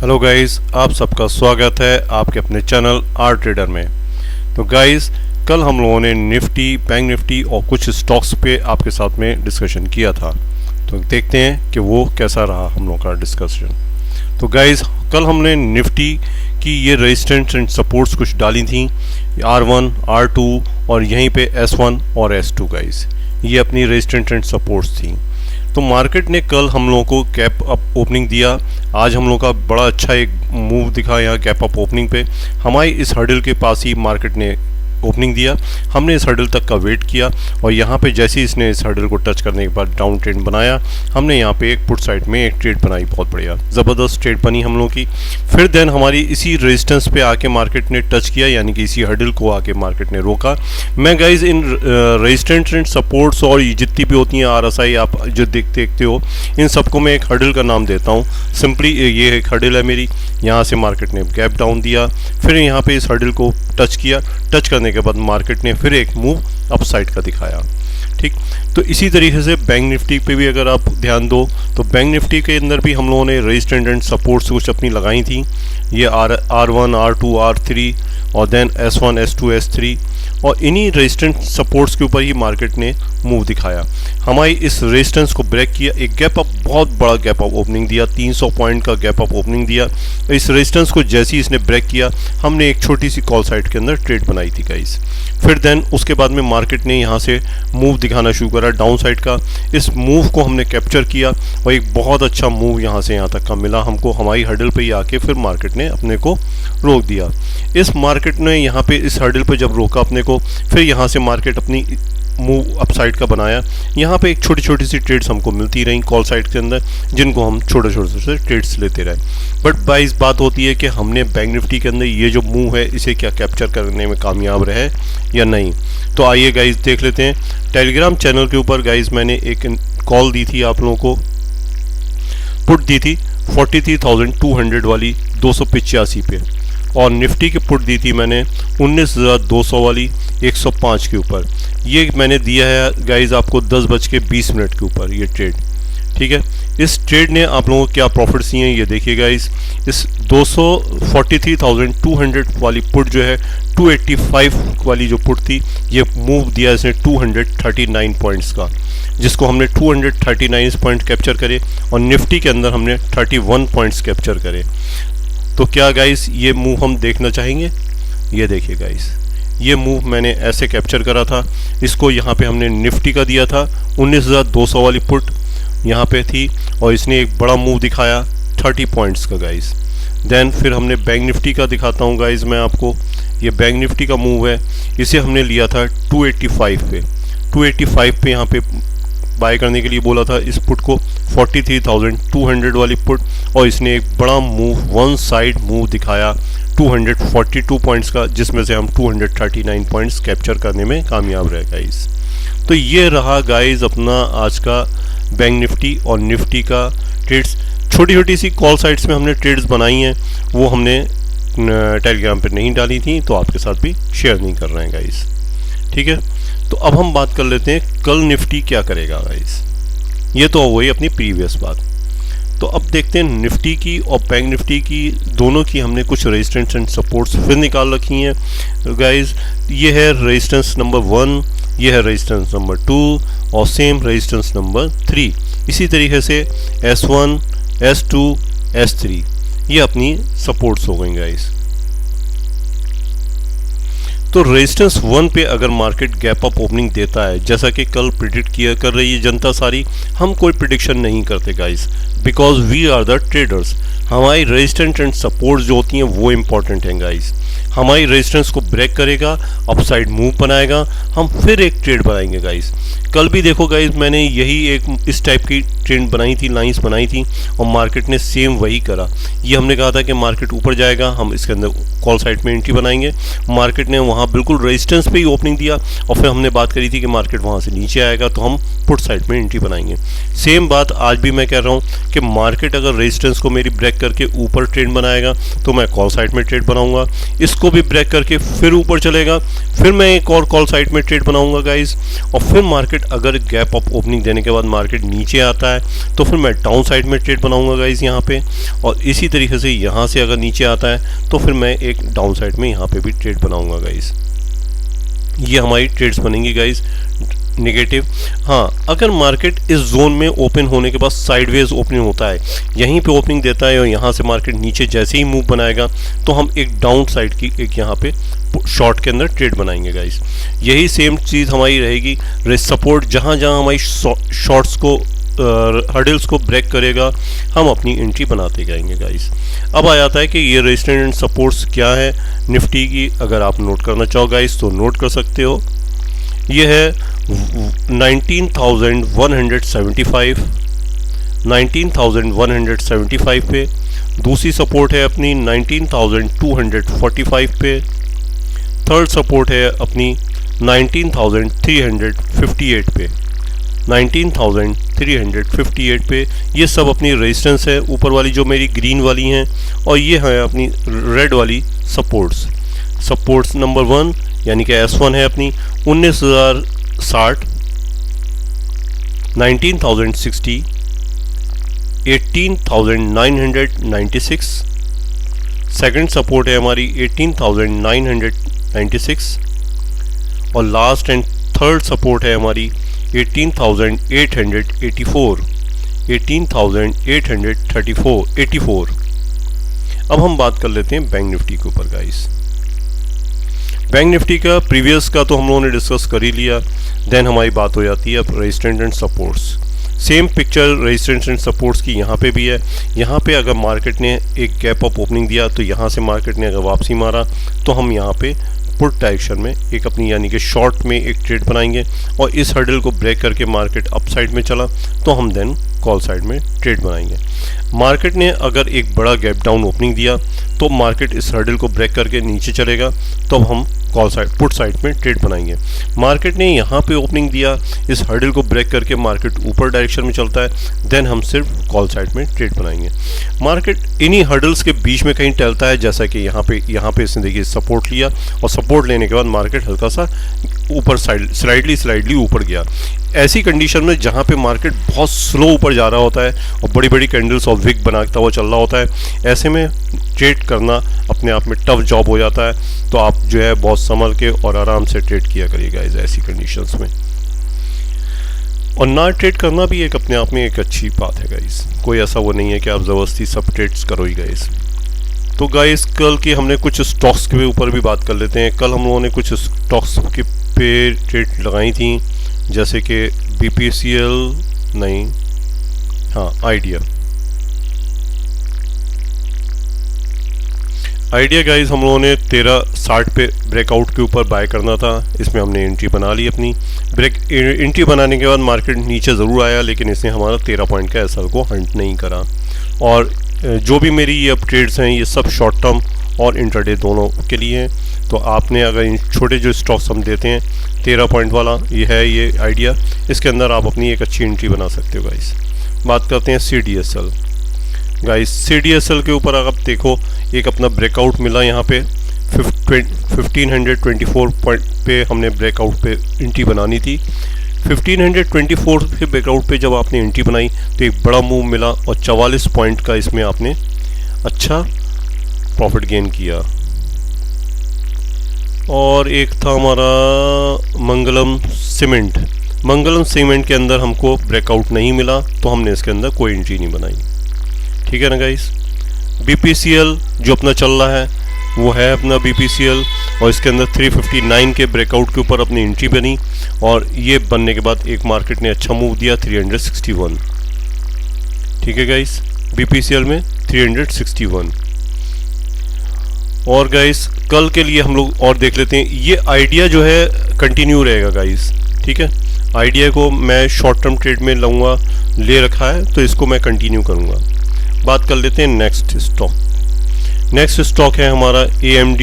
Hello guys, आप सबका स्वागत है आपके अपने चैनल आर ट्रेडर में। तो गाइस, कल हम लोगों ने निफ्टी, बैंक निफ्टी और कुछ स्टॉक्स पे आपके साथ में डिस्कशन किया था। तो देखते हैं कि वो कैसा रहा हम लोगों का डिस्कशन। तो गाइस, कल हमने निफ्टी की ये रेजिस्टेंस एंड सपोर्ट्स कुछ डाली थी, R1, R2 और यहीं पे S1 और S2 गाइस, ये अपनी रेजिस्टेंस एंड सपोर्ट्स थी। तो मार्केट ने कल हम लोगों को गैप अप ओपनिंग दिया। आज हम लोगों का बड़ा अच्छा एक मूव दिखा यहाँ गैप अप ओपनिंग पे। हमारी इस हर्डल के पास ही मार्केट ने ओपनिंग दिया। हमने इस हर्डल तक का वेट किया और यहाँ पे जैसे ही इसने इस हर्डल को टच करने के बाद डाउन ट्रेंड बनाया, हमने यहाँ पे एक पुट साइड में एक ट्रेड बनाई, बहुत बढ़िया ज़बरदस्त ट्रेड बनी हम लोगों की। फिर देन हमारी इसी रेजिस्टेंस पे आके मार्केट ने टच किया, यानी कि इसी हर्डल को आके मार्केट ने रोका। मैं guys in resistance and supports और जितनी भी होती हैं RSI आप जो देखते हो, इन सबको मैं एक हर्डल का नाम देता हूँ। सिंपली ये एक हर्डल है मेरी। यहाँ से मार्केट ने गैप डाउन दिया, फिर यहाँ पे इस हर्डल को टच किया। टच करने के बाद मार्केट ने फिर एक मूव अपसाइड का दिखाया। ठीक, तो इसी तरीके से बैंक निफ्टी पे भी अगर आप ध्यान दो तो बैंक निफ्टी के अंदर भी हम लोगों ने रेजिस्टेंस एंड सपोर्ट्स कुछ अपनी लगाई थी। ये R1, R2, R3 और देन S1, S2, S3 और इन्हीं रेजिस्टेंस सपोर्ट्स के ऊपर ही मार्केट ने मूव दिखाया। हमारी इस रेजिस्टेंस को ब्रेक किया, एक गैप अप, बहुत बड़ा गैप अप ओपनिंग दिया, 300 पॉइंट का गैप अप ओपनिंग दिया। इस रेजिस्टेंस को जैसे ही इसने ब्रेक किया, हमने एक छोटी सी कॉल साइड के अंदर ट्रेड बनाई थी गाइस। फिर देन उसके बाद में मार्केट ने यहाँ से मूव दिखाना शुरू करा डाउन साइड का। इस मूव को हमने कैप्चर किया और एक बहुत अच्छा मूव यहाँ से यहाँ तक का मिला हमको। हमारी हर्डल पे ही आके फिर मार्केट ने अपने को रोक दिया। इस मार्केट ने यहाँ पे इस हर्डल पे जब रोका अपने को, फिर यहाँ से मार्केट अपनी मूव अपसाइड का बनाया। यहाँ पे एक छोटी छोटी सी ट्रेड्स हमको मिलती रहीं कॉल साइड के अंदर, जिनको हम छोटे छोटे से ट्रेड्स लेते रहे। बट बाइस बात होती है कि हमने बैंक निफ्टी के अंदर ये जो मूव है इसे क्या कैप्चर करने में कामयाब रहे या नहीं। तो आइए गाइज देख लेते हैं। टेलीग्राम चैनल के ऊपर गाइज मैंने एक कॉल दी थी आप लोगों को, पुट दी थी 43,200 वाली 285 पे, और निफ्टी की पुट दी थी मैंने 19,200 वाली 105 के ऊपर। ये मैंने दिया है गाइज आपको 10:20 के ऊपर ये ट्रेड। ठीक है, इस ट्रेड ने आप लोगों को क्या प्रॉफिट्स दिए हैं ये देखिए गाइज। इस 43,200 वाली पुट जो है 285 वाली जो पुट थी, ये मूव दिया इसने 239 पॉइंट्स का, जिसको हमने 239 पॉइंट कैप्चर करे और निफ्टी के अंदर हमने 31 पॉइंट्स कैप्चर करे। तो क्या गाइस ये मूव हम देखना चाहेंगे? ये देखिए गाइस, ये मूव मैंने ऐसे कैप्चर करा था। इसको यहाँ पे हमने निफ्टी का दिया था, 19,200 वाली पुट यहाँ पे थी और इसने एक बड़ा मूव दिखाया 30 पॉइंट्स का गाइस। देन फिर हमने बैंक निफ्टी का दिखाता हूँ गाइस मैं आपको। ये बैंक निफ्टी का मूव है, इसे हमने लिया था 285 पे। 285 पे यहाँ पे बाय करने के लिए बोला था इस पुट को, 43,200 वाली पुट, और इसने एक बड़ा मूव, वन साइड मूव दिखाया 242 पॉइंट्स का, जिसमें से हम 239 पॉइंट्स कैप्चर करने में कामयाब रहे गाइस। तो ये रहा गाइस अपना आज का बैंक निफ्टी और निफ्टी का ट्रेड्स। छोटी छोटी सी कॉल साइट्स में हमने ट्रेड्स बनाई हैं, वो हमने टेलीग्राम पर नहीं डाली थी, तो आपके साथ भी शेयर नहीं कर रहे हैं गाइस। ठीक है, तो अब हम बात कर लेते हैं कल निफ्टी क्या करेगा गाइस। ये तो वही अपनी प्रीवियस बात। तो अब देखते हैं निफ्टी की और बैंक निफ्टी की, दोनों की हमने कुछ रेजिस्टेंस एंड सपोर्ट्स फिर निकाल रखी हैं गाइस। ये है रेजिस्टेंस नंबर 1, ये है रेजिस्टेंस नंबर 2 और सेम रेजिस्टेंस नंबर 3। इसी तरीके से S1, S2, S3 ये अपनी सपोर्ट्स हो गई गाइस। तो रेजिस्टेंस 1 पे अगर मार्केट गैप अप ओपनिंग देता है, जैसा कि कल प्रिडिक्ट किया कर रही है जनता सारी, हम कोई प्रिडिक्शन नहीं करते guys, because we are the traders. हमारी रेजिस्टेंस एंड सपोर्ट्स जो होती हैं वो इंपॉर्टेंट हैं गाइस। हमारी रेजिस्टेंस को ब्रेक करेगा, अपसाइड मूव बनाएगा, हम फिर एक ट्रेड बनाएंगे गाइस। कल भी देखो गाइस, मैंने यही एक इस टाइप की ट्रेंड बनाई थी, लाइंस बनाई थी, और मार्केट ने सेम वही करा। ये हमने कहा था कि मार्केट ऊपर जाएगा, हम इसके अंदर कॉल साइड में एंट्री बनाएंगे। मार्केट ने वहाँ बिल्कुल रेजिस्टेंस पे ही ओपनिंग दिया और फिर हमने बात करी थी कि मार्केट वहाँ से नीचे आएगा तो हम पुट साइड में एंट्री बनाएंगे। सेम बात आज भी मैं कह रहा हूँ कि मार्केट अगर रेजिस्टेंस को मेरी ब्रेक करके ऊपर ट्रेड बनाएगा तो मैं कॉल साइड में ट्रेड बनाऊंगा। इस इसको भी ब्रेक करके फिर ऊपर चलेगा, फिर मैं एक और कॉल साइड में ट्रेड बनाऊंगा गाइस, और फिर मार्केट अगर गैप अप ओपनिंग देने के बाद मार्केट नीचे आता है तो फिर मैं डाउन साइड में ट्रेड बनाऊंगा गाइस यहाँ पे, और इसी तरीके से यहाँ से अगर नीचे आता है तो फिर मैं एक डाउन साइड में यहाँ पे भी ट्रेड बनाऊंगा गाइस। ये हमारी ट्रेड्स बनेंगी गाइस नेगेटिव। हाँ, अगर मार्केट इस जोन में ओपन होने के बाद साइडवेज ओपनिंग होता है, यहीं पे ओपनिंग देता है और यहाँ से मार्केट नीचे जैसे ही मूव बनाएगा तो हम एक डाउन साइड की एक यहाँ पे शॉर्ट के अंदर ट्रेड बनाएंगे गाइस। यही सेम चीज़ हमारी रहेगी, सपोर्ट जहाँ जहाँ हमारी शॉर्ट्स को हर्डल्स को ब्रेक करेगा हम अपनी एंट्री बनाते जाएंगे गाइस। अब आ जाता है कि ये रेजिस्टेंस एंड सपोर्ट्स क्या है निफ्टी की, अगर आप नोट करना चाहो गाइस तो नोट कर सकते हो। ये है 19,175 19,175 पे, दूसरी सपोर्ट है अपनी 19,245 पे, थर्ड सपोर्ट है अपनी 19,358 पे, 19,358 पे। ये सब अपनी रेजिस्टेंस है, ऊपर वाली जो मेरी ग्रीन वाली हैं, और ये है अपनी रेड वाली सपोर्ट्स। सपोर्ट्स नंबर 1 यानी कि S1 है अपनी 19,060, 19,060, 18,996, सेकंड सपोर्ट है हमारी 18,996, और लास्ट एंड थर्ड सपोर्ट है हमारी 18,884, 18,884। अब हम बात कर लेते हैं बैंक निफ्टी के ऊपर गाइस। बैंक निफ्टी का प्रीवियस का तो हम लोगों ने डिस्कस कर ही लिया, देन हमारी बात हो जाती है अब resistance and supports. Same picture resistance and supports की यहाँ पे भी है। यहाँ पे अगर मार्केट ने एक गैप अप ओपनिंग दिया तो यहाँ से मार्केट ने अगर वापसी मारा तो हम यहाँ पे पुट डायरेक्शन में एक अपनी यानी कि शॉर्ट में एक ट्रेड बनाएंगे, और इस हर्डल को ब्रेक करके मार्केट अप साइड में चला तो हम देन कॉल साइड में ट्रेड बनाएंगे। मार्केट ने अगर एक बड़ा गैप डाउन ओपनिंग दिया तो मार्केट इस हर्डल को ब्रेक करके नीचे चलेगा तो हम कॉल साइड पुट साइड में ट्रेड बनाएंगे। मार्केट ने यहाँ पे ओपनिंग दिया, इस हर्डल को ब्रेक करके मार्केट ऊपर डायरेक्शन में चलता है, देन हम सिर्फ कॉल साइड में ट्रेड बनाएंगे। मार्केट इन्हीं हर्डल्स के बीच में कहीं टलता है, जैसा कि यहाँ पे इसने देखिए सपोर्ट लिया, और सपोर्ट लेने के बाद मार्केट हल्का सा ऊपर स्लाइडली ऊपर गया। ऐसी कंडीशन में जहाँ पे मार्केट बहुत स्लो ऊपर जा रहा होता है और बड़ी बड़ी कैंडल्स और विक बनाता हुआ चल रहा होता है, ऐसे में ट्रेड करना अपने आप में टफ जॉब हो जाता है। तो आप जो है बहुत संभल के और आराम से ट्रेड किया करिएगा ऐसी कंडीशंस में। और ना ट्रेड करना भी एक अपने आप में एक अच्छी बात है गाइस, कोई ऐसा वो नहीं है कि आप ज़बरदस्ती सब ट्रेड्स करो ही गाइस। तो गाइस कल की हमने कुछ स्टॉक्स के ऊपर भी बात कर लेते हैं। कल हम लोगों ने कुछ स्टॉक्स के पे ट्रेड लगाई थी, जैसे कि BPCL नहीं, हाँ आइडिया गाइस हम लोगों ने 1360 पे ब्रेकआउट के ऊपर बाय करना था, इसमें हमने एंट्री बना ली अपनी। एंट्री बनाने के बाद मार्केट नीचे ज़रूर आया, लेकिन इसने हमारा 13 पॉइंट का एसएल को हंट नहीं करा। और जो भी मेरी ये अब ट्रेड्स हैं ये सब शॉर्ट टर्म और इंट्राडे दोनों के लिए हैं। तो आपने अगर इन छोटे जो स्टॉक्स हम देते हैं 13 पॉइंट वाला ये है ये आइडिया, इसके अंदर आप अपनी एक अच्छी एंट्री बना सकते हो गाइस। बात करते हैं CDSL गाइस। CDSL के ऊपर अगर आप देखो एक अपना ब्रेकआउट मिला यहाँ पे 1524 पॉइंट पे हमने ब्रेकआउट पे एंट्री बनानी थी। 1524 के ब्रेकआउट पे जब आपने एंट्री बनाई तो एक बड़ा मूव मिला और 44 पॉइंट का इसमें आपने अच्छा प्रॉफिट गेन किया। और एक था हमारा मंगलम सीमेंट के अंदर हमको ब्रेकआउट नहीं मिला तो हमने इसके अंदर कोई एंट्री नहीं बनाई, ठीक है ना गाइस। BPCL जो अपना चल रहा है वो है अपना BPCL, और इसके अंदर 359 के ब्रेकआउट के ऊपर अपनी एंट्री बनी, और ये बनने के बाद एक मार्केट ने अच्छा मूव दिया 361, ठीक है गाइस। BPCL में 361। और गाइस कल के लिए हम लोग और देख लेते हैं, ये आइडिया जो है कंटिन्यू रहेगा गाइस, ठीक है। आइडिया को मैं शॉर्ट टर्म ट्रेड में लूँगा, ले रखा है तो इसको मैं कंटिन्यू करूँगा। बात कर लेते हैं नेक्स्ट स्टॉक है हमारा AMD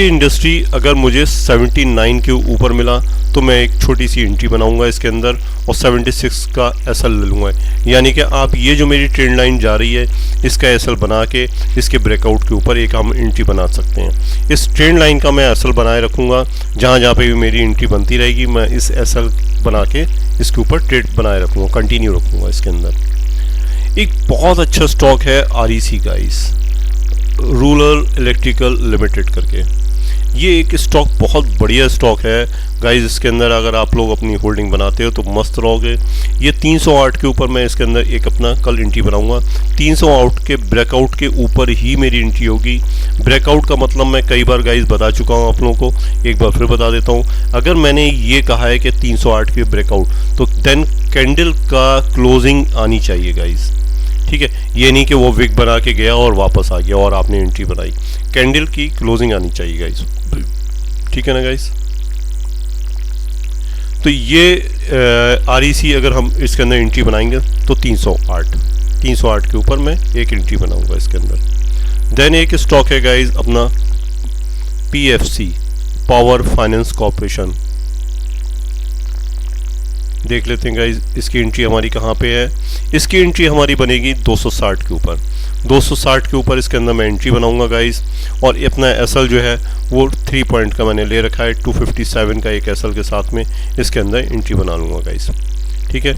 इंडस्ट्री। अगर मुझे 79 के ऊपर मिला तो मैं एक छोटी सी एंट्री बनाऊंगा इसके अंदर और 76 का एसएल ले लूँगा। यानी कि आप ये जो मेरी ट्रेंड लाइन जा रही है इसका एसएल बना के इसके ब्रेकआउट के ऊपर एक हम एंट्री बना सकते हैं। इस ट्रेंड लाइन का मैं एसएल बनाए रखूँगा, जहाँ जहाँ पे भी मेरी एंट्री बनती रहेगी मैं इस एसएल बना के इसके ऊपर ट्रेड बनाए रखूँगा, कंटिन्यू रखूँगा इसके अंदर। एक बहुत अच्छा स्टॉक है REC guys, rural electrical limited करके। ये एक स्टॉक बहुत बढ़िया स्टॉक है गाइस। इसके अंदर अगर आप लोग अपनी होल्डिंग बनाते हो तो मस्त रहोगे। ये 308 के ऊपर मैं इसके अंदर एक अपना कल एंट्री बनाऊंगा। 308 के ब्रेकआउट के ऊपर ही मेरी एंट्री होगी। ब्रेकआउट का मतलब मैं कई बार गाइस बता चुका हूँ आप लोगों को, एक बार फिर बता देता हूँ। अगर मैंने ये कहा है कि 308 के ब्रेकआउट तो देन कैंडल का क्लोजिंग आनी चाहिए गाइस, ठीक है। ये नहीं कि वो विक बना के गया और वापस आ गया और आपने एंट्री बनाई, कैंडल की क्लोजिंग आनी चाहिए गाइस, ठीक है ना गाइस। तो ये REC अगर हम इसके अंदर एंट्री बनाएंगे तो 308 के ऊपर मैं एक एंट्री बनाऊंगा इसके अंदर। देन एक स्टॉक है गाइस अपना PFC, पावर फाइनेंस कॉर्पोरेशन। देख लेते हैं गाइस इसकी एंट्री हमारी कहाँ पे है। इसकी एंट्री हमारी बनेगी 260 के ऊपर। 260 के ऊपर इसके अंदर मैं एंट्री बनाऊंगा गाइस, और अपना एसएल जो है वो 3 पॉइंट का मैंने ले रखा है। 257 का एक एसएल के साथ में इसके अंदर एंट्री बना लूँगा गाइस, ठीक है।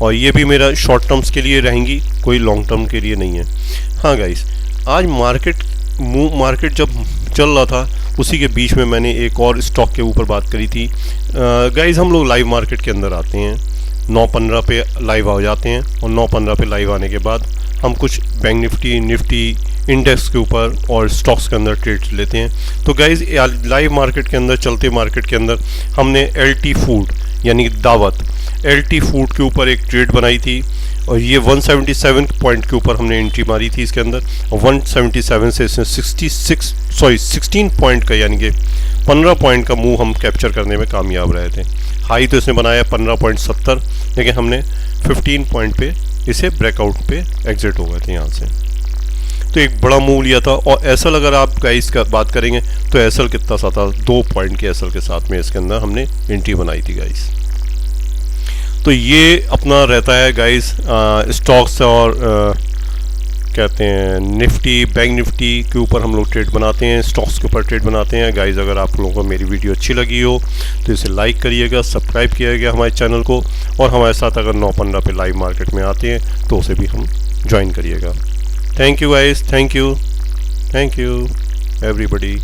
और ये भी मेरा शॉर्ट टर्म्स के लिए रहेंगी, कोई लॉन्ग टर्म के लिए नहीं है। हाँ गाइस, आज मार्केट जब चल रहा था उसी के बीच में मैंने एक और स्टॉक के ऊपर बात करी थी। गाइस हम लोग लाइव मार्केट के अंदर आते हैं, 9:15 पे लाइव आ जाते हैं, और 9:15 पे लाइव आने के बाद हम कुछ बैंक निफ्टी इंडेक्स के ऊपर और स्टॉक्स के अंदर ट्रेड लेते हैं। तो गाइस लाइव मार्केट के अंदर, चलते मार्केट के अंदर हमने LT फूड यानी दावत LT फूड के ऊपर एक ट्रेड बनाई थी, और ये 177 पॉइंट के ऊपर हमने एंट्री मारी थी इसके अंदर। और 177 से इसने 16 पॉइंट का यानी कि 15 पॉइंट का मूव हम कैप्चर करने में कामयाब रहे थे। हाई तो इसने बनाया 15.70, लेकिन हमने 15 पॉइंट पे इसे ब्रेकआउट पे एग्जिट हो गए थे यहाँ से। तो एक बड़ा मूव लिया था। और एसएल अगर आप गाइस का बात करेंगे तो एसएल कितना सा था, 2 पॉइंट के एसएल के साथ में इसके अंदर हमने एंट्री बनाई थी गाइस। तो ये अपना रहता है गाइस स्टॉक्स और कहते हैं निफ्टी, बैंक निफ्टी के ऊपर हम लोग ट्रेड बनाते हैं, स्टॉक्स के ऊपर ट्रेड बनाते हैं गाइस। अगर आप लोगों को मेरी वीडियो अच्छी लगी हो तो इसे लाइक करिएगा, सब्सक्राइब किया हमारे चैनल को, और हमारे साथ अगर 9:15 पे लाइव मार्केट में आते हैं तो उसे भी हम ज्वाइन करिएगा। Thank you guys, thank you everybody.